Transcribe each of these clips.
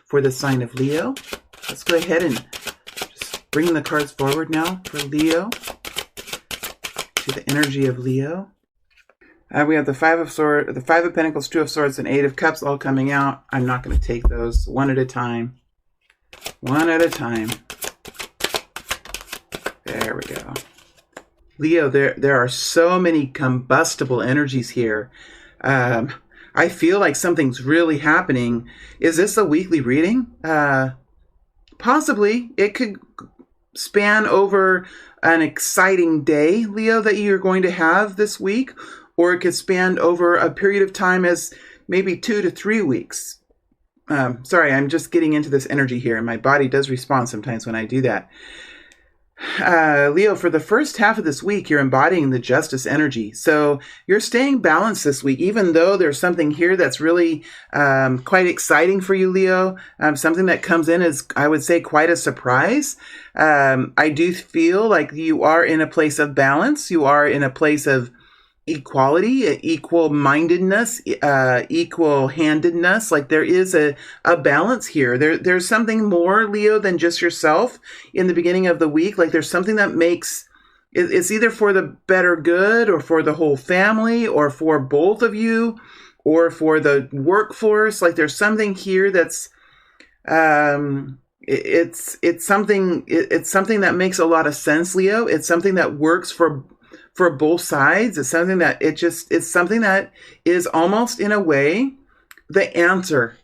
for the sign of Leo. Let's go ahead and just bring the cards forward now for Leo, to the energy of Leo. We have the Five of Swords, the Five of Pentacles, Two of Swords, and Eight of Cups all coming out. I'm not going to take those one at a time. One at a time. There we go. Leo, there are so many combustible energies here. I feel like something's really happening. Is this a weekly reading? Possibly. It could span over an exciting day, Leo, that you're going to have this week, or it could span over a period of time as maybe 2 to 3 weeks. Sorry, I'm just getting into this energy here, and my body does respond sometimes when I do that. Leo, for the first half of this week, you're embodying the justice energy. So you're staying balanced this week, even though there's something here that's really quite exciting for you, Leo. Something that comes in as, I would say, quite a surprise. I do feel like you are in a place of balance. You are in a place of equality, equal-mindedness, equal-handedness. Like there is a balance here. There's something more, Leo, than just yourself in the beginning of the week. Like there's something that makes, it's either for the better good or for the whole family or for both of you or for the workforce. Like there's something here that's, it's something that makes a lot of sense, Leo. It's something that works for both sides. It's something that it's something that is almost in a way the answer,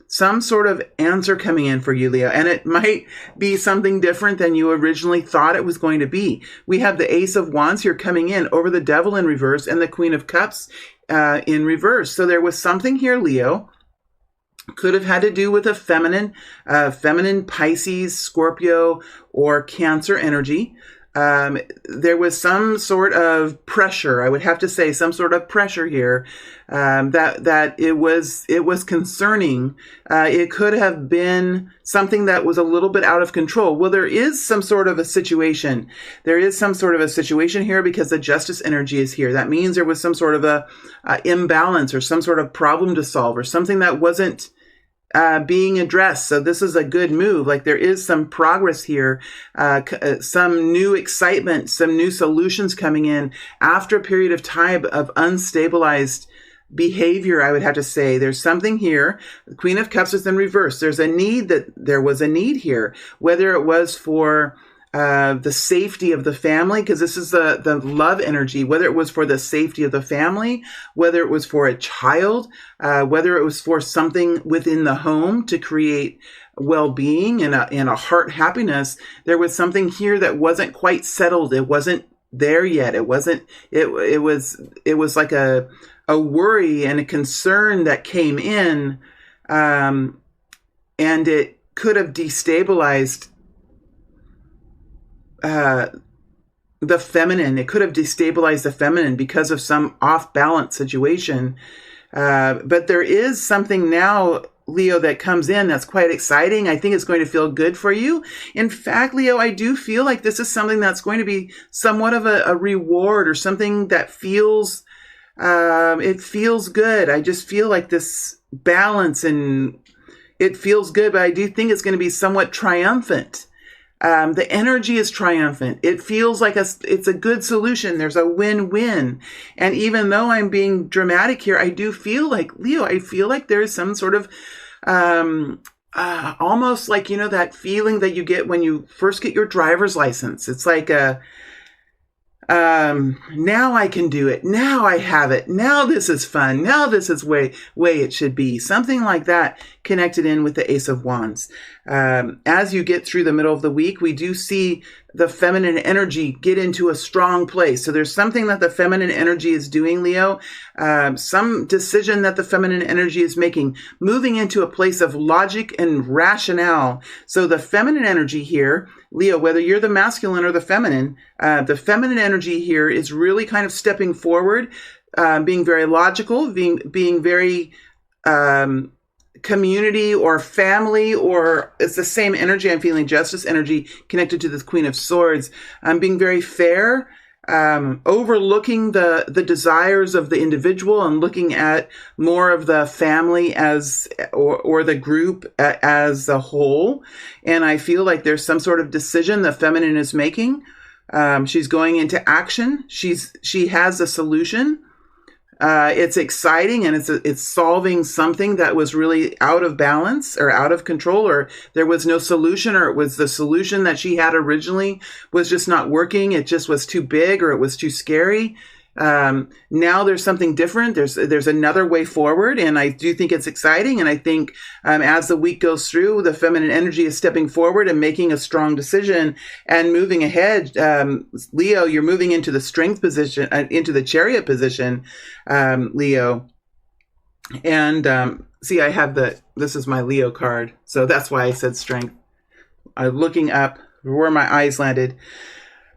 some sort of answer coming in for you, Leo. And it might be something different than you originally thought it was going to be. We have the Ace of Wands here coming in over the Devil in reverse and the Queen of Cups in reverse. So there was something here, Leo, could have had to do with a feminine Pisces, Scorpio, or Cancer energy. There was some sort of pressure, I would have to say, some sort of pressure here, that it was concerning. It could have been something that was a little bit out of control. Well, there is some sort of a situation. There is some sort of a situation here because the justice energy is here. That means there was some sort of a imbalance or some sort of problem to solve or something that wasn't being addressed. So this is a good move. Like there is some progress here, some new excitement, some new solutions coming in after a period of time of unstabilized behavior, I would have to say. There's something here. The Queen of Cups is in reverse. There was a need here, whether it was for the safety of the family, because this is the love energy, whether it was for the safety of the family, whether it was for a child, whether it was for something within the home to create well-being and a heart happiness. There was something here that wasn't quite settled. It wasn't there yet. It was like a worry and a concern that came in, and it could have destabilized the feminine. It could have destabilized the feminine because of some off-balance situation. But there is something now, Leo, that comes in that's quite exciting. I think it's going to feel good for you. In fact, Leo, I do feel like this is something that's going to be somewhat of a reward or something that feels, it feels good. I just feel like this balance and it feels good, but I do think it's going to be somewhat triumphant. The energy is triumphant. It feels like it's a good solution. There's a win-win. And even though I'm being dramatic here, I do feel like, Leo, I feel like there's some sort of, almost like, that feeling that you get when you first get your driver's license. It's like now I can do it. Now I have it. Now this is fun. Now this is way it should be. Something like that connected in with the Ace of Wands. As you get through the middle of the week, we do see the feminine energy get into a strong place. So there's something that the feminine energy is doing, Leo. Some decision that the feminine energy is making, moving into a place of logic and rationale. So the feminine energy here, Leo, whether you're the masculine or the feminine energy here is really kind of stepping forward, being very logical, being very community or family, or it's the same energy. I'm feeling justice energy connected to this Queen of Swords. Being very fair, overlooking the desires of the individual and looking at more of the family as or the group as a whole. And I feel like there's some sort of decision the feminine is making. She's going into action. She has a solution. It's exciting, and it's solving something that was really out of balance or out of control, or there was no solution, or it was the solution that she had originally was just not working. It just was too big, or it was too scary. Now there's something different. There's another way forward, and I do think it's exciting. And I think as the week goes through, the feminine energy is stepping forward and making a strong decision and moving ahead. Leo, you're moving into the strength position, into the chariot position, Leo. And see, I have this is my Leo card, so that's why I said strength. I'm looking up where my eyes landed.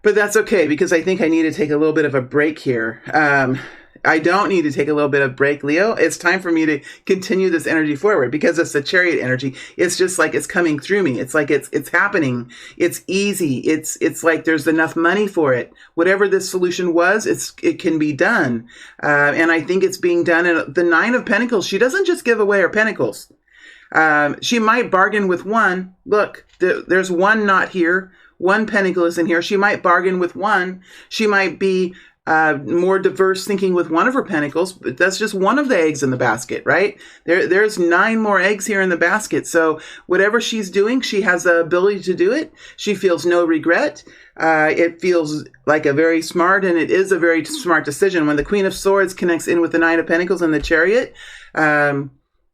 But that's okay, because I think I need to take a little bit of a break here. I don't need to take a little bit of break, Leo. It's time for me to continue this energy forward, because it's the chariot energy. It's just like it's coming through me. It's like it's happening. It's easy. It's like there's enough money for it. Whatever this solution was, it can be done. And I think it's being done. And the Nine of Pentacles, she doesn't just give away her pentacles. She might bargain with one. Look, there's one not here. One pentacle is in here. She might bargain with one. She might be more diverse thinking with one of her pentacles, but that's just one of the eggs in the basket, right? There's 9 more eggs here in the basket. So whatever she's doing, she has the ability to do it. She feels no regret. It feels like a very smart, and it is a very smart decision. When the Queen of Swords connects in with the Nine of Pentacles and the Chariot,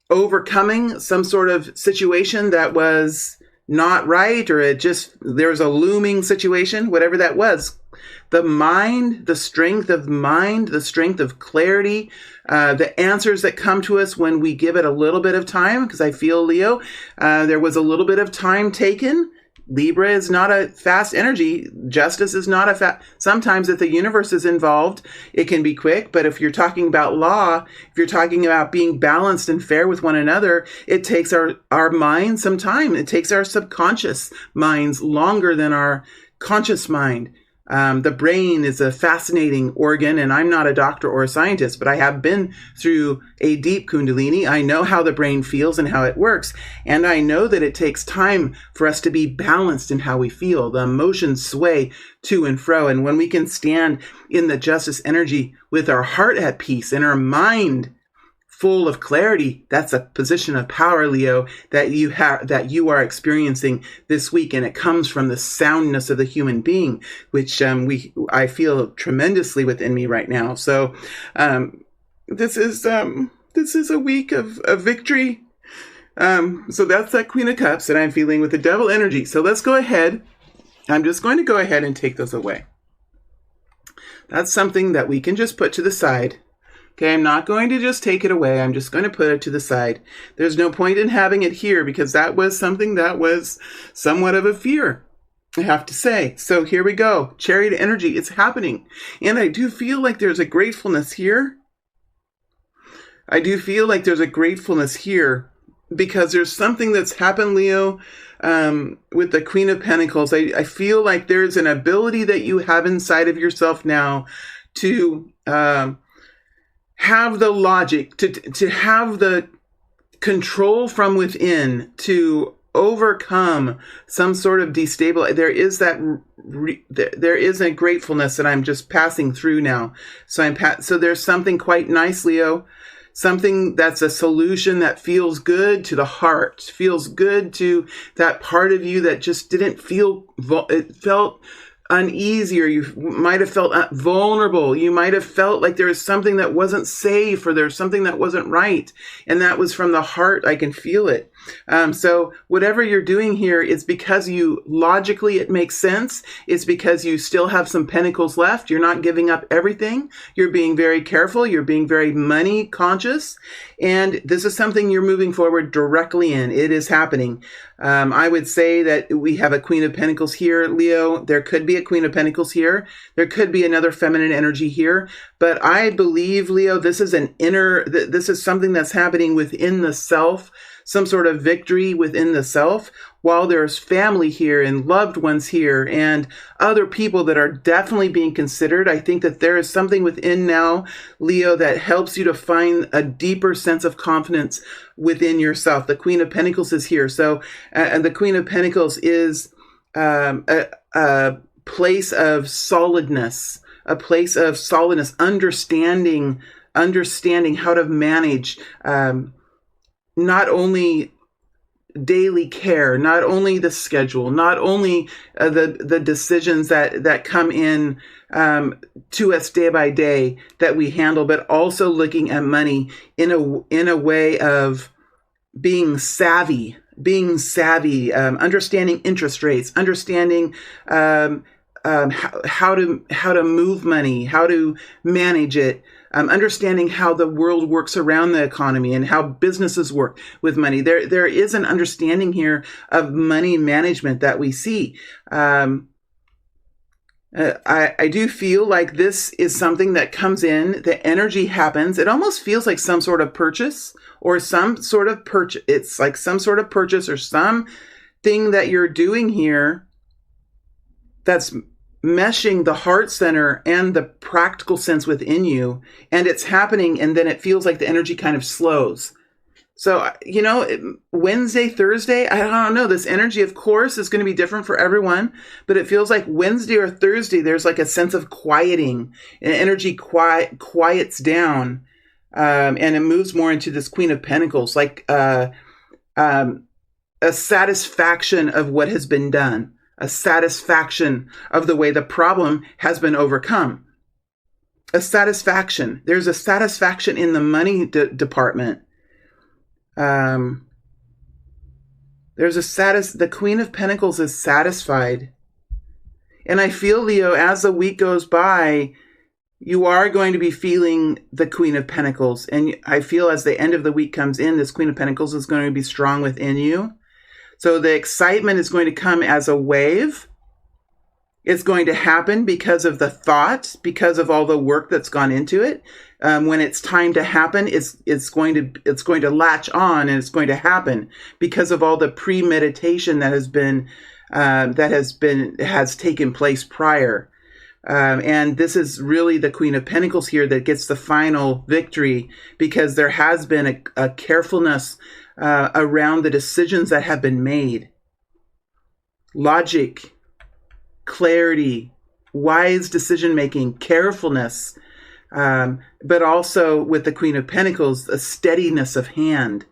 overcoming some sort of situation that was not right, or there was a looming situation, whatever that was. The mind, the strength of mind, the strength of clarity, the answers that come to us when we give it a little bit of time, because I feel, Leo, there was a little bit of time taken. Libra is not a fast energy. Justice is not a fast. Sometimes if the universe is involved, it can be quick. But if you're talking about law, if you're talking about being balanced and fair with one another, it takes our mind some time. It takes our subconscious minds longer than our conscious mind. The brain is a fascinating organ, and I'm not a doctor or a scientist, but I have been through a deep Kundalini. I know how the brain feels and how it works, and I know that it takes time for us to be balanced in how we feel. The emotions sway to and fro, and when we can stand in the justice energy with our heart at peace and our mind full of clarity, that's a position of power, Leo, that you are experiencing this week, and it comes from the soundness of the human being, which I feel tremendously within me right now. So this is a week of victory. So that's that Queen of Cups that I'm feeling with the Devil energy. So let's go ahead. I'm just going to go ahead and take those away. That's something that we can just put to the side. Okay, I'm not going to just take it away. I'm just going to put it to the side. There's no point in having it here, because that was something that was somewhat of a fear, I have to say. So here we go. Chariot energy, it's happening. And I do feel like there's a gratefulness here. I do feel like there's a gratefulness here, because there's something that's happened, Leo, with the Queen of Pentacles. I feel like there's an ability that you have inside of yourself now to have the logic, to have the control from within to overcome some sort of destabilization. There is a gratefulness that I'm just passing through now. So there's something quite nice, Leo. Something that's a solution that feels good to the heart, feels good to that part of you that just didn't feel, it felt uneasy, or you might have felt vulnerable. You might have felt like there was something that wasn't safe, or there's something that wasn't right. And that was from the heart. I can feel it. So whatever you're doing here is because logically it makes sense. It's because you still have some pentacles left. You're not giving up everything. You're being very careful. You're being very money conscious. And this is something you're moving forward directly in. It is happening. I would say that we have a Queen of Pentacles here, Leo. There could be a Queen of Pentacles here. There could be another feminine energy here. But I believe, Leo, this is something that's happening within the self. some sort of victory within the self, while there's family here and loved ones here and other people that are definitely being considered. I think that there is something within now, Leo, that helps you to find a deeper sense of confidence within yourself. The Queen of Pentacles is here. So, and the Queen of Pentacles is a place of solidness, understanding how to manage not only daily care, not only the schedule, not only the decisions that come in to us day by day that we handle, but also looking at money in a way of being savvy, understanding interest rates, understanding how to move money, how to manage it, understanding how the world works around the economy and how businesses work with money. There is an understanding here of money management that we see. I do feel like this is something that comes in, the energy happens. It almost feels like some sort of purchase or some sort of purchase. It's like some sort of purchase or something that you're doing here that's meshing the heart center and the practical sense within you, and it's happening, and then it feels like the energy kind of slows. So, Wednesday, Thursday, I don't know, this energy, of course, is going to be different for everyone, but it feels like Wednesday or Thursday, there's like a sense of quieting, and energy quiets down, and it moves more into this Queen of Pentacles, like a satisfaction of what has been done. A satisfaction of the way the problem has been overcome. A satisfaction. There's a satisfaction in the money department. The Queen of Pentacles is satisfied. And I feel, Leo, as the week goes by, you are going to be feeling the Queen of Pentacles. And I feel as the end of the week comes in, this Queen of Pentacles is going to be strong within you. So the excitement is going to come as a wave. It's going to happen because of the thought, because of all the work that's gone into it. When it's time to happen, it's going to latch on, and it's going to happen because of all the premeditation that has taken place prior. And this is really the Queen of Pentacles here that gets the final victory, because there has been a carefulness around the decisions that have been made. Logic, clarity, wise decision-making, carefulness, but also with the Queen of Pentacles, a steadiness of hand.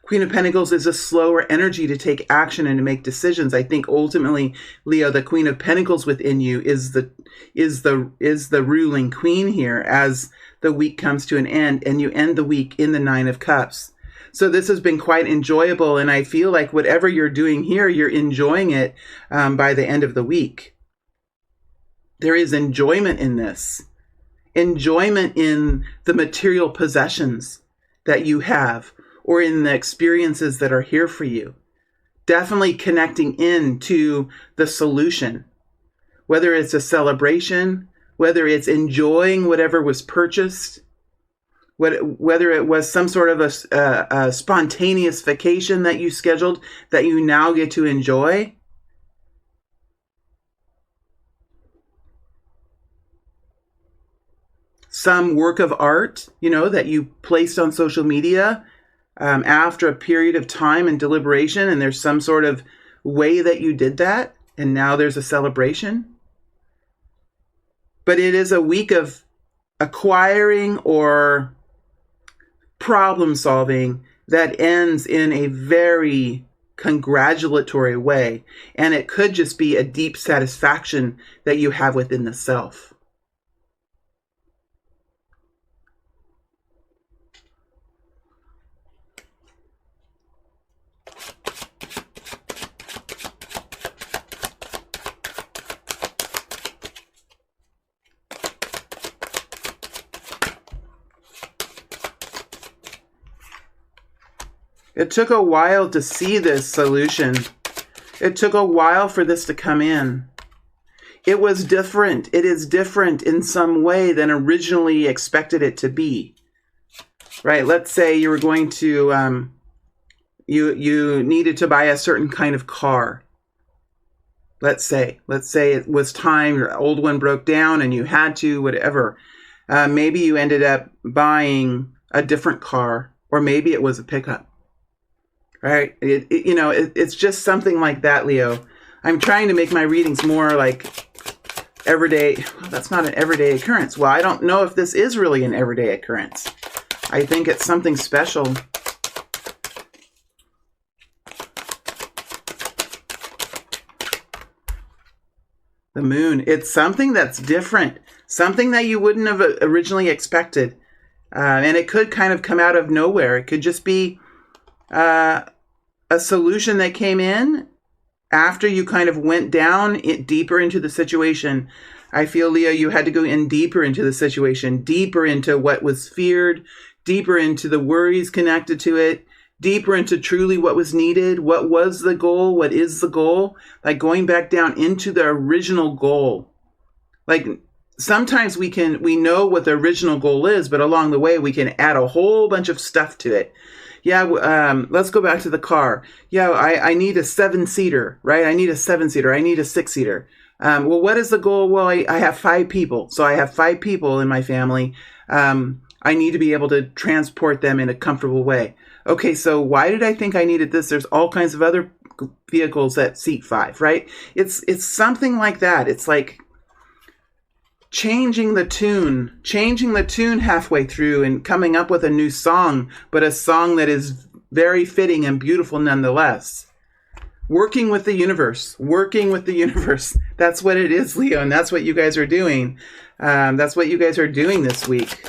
Queen of Pentacles is a slower energy to take action and to make decisions. I think ultimately, Leo, the Queen of Pentacles within you is the ruling queen here as the week comes to an end, and you end the week in the Nine of Cups. So this has been quite enjoyable, and I feel like whatever you're doing here, you're enjoying it by the end of the week. There is enjoyment in this. Enjoyment in the material possessions that you have, or in the experiences that are here for you. Definitely connecting into the solution. Whether it's a celebration, whether it's enjoying whatever was purchased, whether it was some sort of a spontaneous vacation that you scheduled that you now get to enjoy. Some work of art, that you placed on social media after a period of time and deliberation, and there's some sort of way that you did that, and now there's a celebration. But it is a week of acquiring or problem solving that ends in a very congratulatory way. And it could just be a deep satisfaction that you have within the self. It took a while to see this solution. It took a while for this to come in. It was different. It is different in some way than originally expected it to be. right? Let's say you were going to, you needed to buy a certain kind of car. Let's say it was time, your old one broke down and you had to, whatever. Maybe you ended up buying a different car, or maybe it was a pickup, right? It's just something like that, Leo. I'm trying to make my readings more like everyday. Well, that's not an everyday occurrence. Well, I don't know if this is really an everyday occurrence. I think it's something special. The moon. It's something that's different. Something that you wouldn't have originally expected. And it could kind of come out of nowhere. It could just be a solution that came in after you kind of went down deeper into the situation. I feel, Leo, you had to go in deeper into the situation, deeper into what was feared, deeper into the worries connected to it, deeper into truly what was needed, what was the goal, what is the goal, like going back down into the original goal. Like sometimes we know what the original goal is, but along the way we can add a whole bunch of stuff to it. Yeah, let's go back to the car. Yeah, I need a 7-seater, right? I need a 7-seater. I need a 6-seater. Well, what is the goal? Well, I have 5 people. So I have 5 people in my family. I need to be able to transport them in a comfortable way. Okay, so why did I think I needed this? There's all kinds of other vehicles that seat 5, right? It's something like that. It's like changing the tune halfway through and coming up with a new song, but a song that is very fitting and beautiful nonetheless. Working with the universe. That's what it is, Leo, and that's what you guys are doing. That's what you guys are doing this week.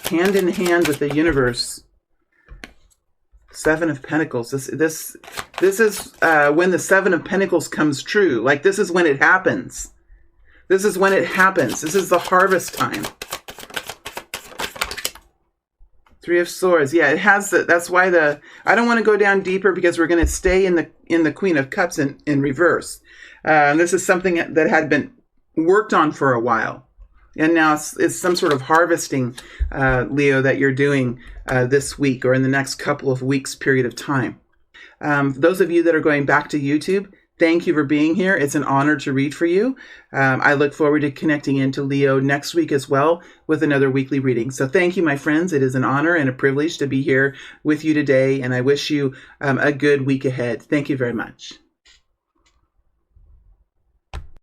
Hand in hand with the universe. 7 of Pentacles. This is when the 7 of Pentacles comes true. Like this is when it happens. This is when it happens. This is the harvest time. 3 of Swords. Yeah, it has that's why I don't want to go down deeper because we're going to stay in the Queen of Cups in reverse. This is something that had been worked on for a while. And now it's some sort of harvesting, Leo, that you're doing this week or in the next couple of weeks period of time. Those of you that are going back to YouTube, thank you for being here. It's an honor to read for you. I look forward to connecting into Leo next week as well with another weekly reading. So thank you, my friends. It is an honor and a privilege to be here with you today. And I wish you a good week ahead. Thank you very much.